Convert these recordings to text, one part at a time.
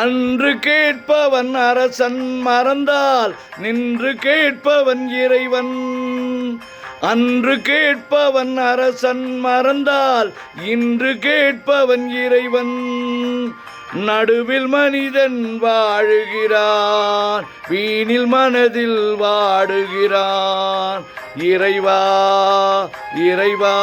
அன்று கேட்பவன் அரசன் மறந்தால் நின்று கேட்பவன் இறைவன். அன்று கேட்பவன் அரசன் மறந்தால் இன்று கேட்பவன் இறைவன். நடுவில் மனிதன் வாழுகிறான், வீணில் மனதில் வாடுகிறான். இறைவா இறைவா,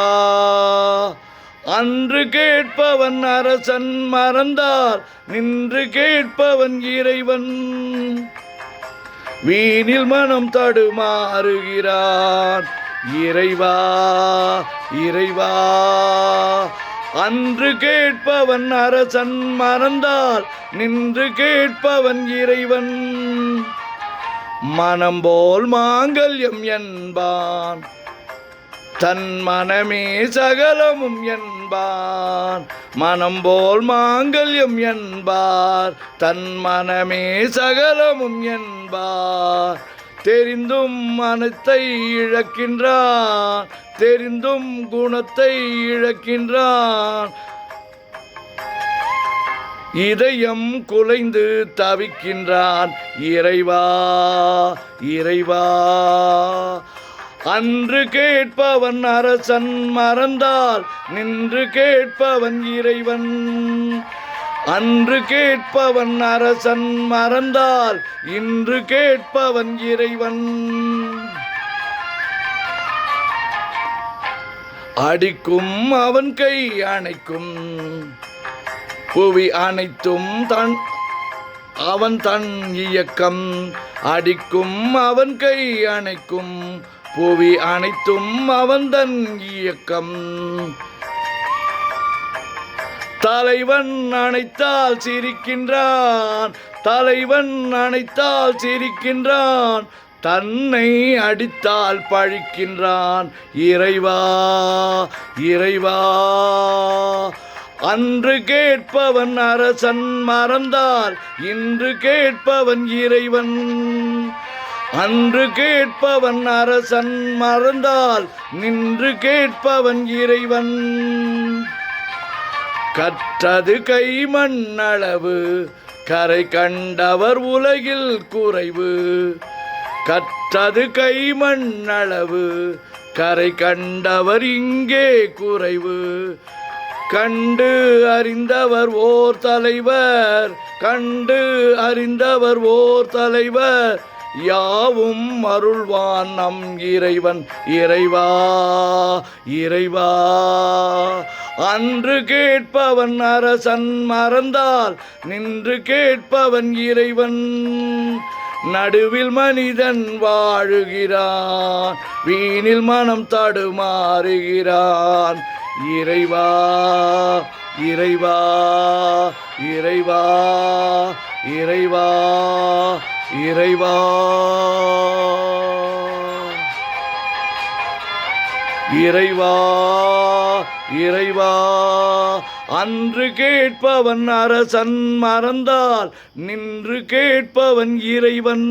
அன்று கேட்பவன் அரசன் மறந்தால் நின்று கேட்பவன் இறைவன். வீணில் மனம் தடுமாறுகிறான். இறைவா இறைவா, அன்று கேட்பவன் அரசன் மறந்தால் நின்று கேட்பவன் இறைவன். மனம் போல் மாங்கல்யம் என்பான், தன் மனமே சகலமும் என்பான். மனம் போல் மாங்கல்யம் என்பார், தன் மனமே சகலமும் என்பார். தெரிந்தும் மனத்தை இழக்கின்றான், தெரிந்தும் குணத்தை இழக்கின்றான். இதயம் குலைந்து தவிக்கின்றான். இறைவா இறைவா, அன்று கேட்பவன் அரசன் மறந்தால் நின்று கேட்பவன் இறைவன். அன்று கேட்பவன் அரசன் மறந்தால் இன்று கேட்பவன் இறைவன். அடிக்கும் அவன் கை அணைக்கும், புவி அனைத்தும் அவன் தன் இயக்கம். அடிக்கும் அவன் கை அணைக்கும், புவி அனைத்தும் அவன் தன் இயக்கம். தலைவன் அணைத்தால் சிரிக்கின்றான், தலைவன் அணைத்தால் சிரிக்கின்றான். தன்னை அடித்தால் பழிக்கின்றான். இறைவா இறைவா, அன்று கேட்பவன் அரசன் மறந்தால் இன்று கேட்பவன் இறைவன். அன்று கேட்பவன் அரசன் மறந்தால் நின்று கேட்பவன் இறைவன். கற்றது கைமண் அளவு, கரை கண்டவர் உலகில் குறைவு. கற்றது கைமண் அளவு, கரை கண்டவர் இங்கே குறைவு. கண்டு அறிந்தவர் ஓர் தலைவர், கண்டு அறிந்தவர் ஓர் தலைவர். யாவும் அருள்வான் நம் இறைவன். இறைவா இறைவா, அன்று கேட்பவன் அரசன் மறந்தால் நின்று கேட்பவன் இறைவன். நடுவில் மனிதன் வாழுகிறான், வீணில் மனம் தடுமாறுகிறான். இறைவா இறைவா இறைவா இறைவா இறைவா இறைவா இறைவா, அன்று கேட்பவன் அரசன் மறந்தால் நின்று கேட்பவன் இறைவன்.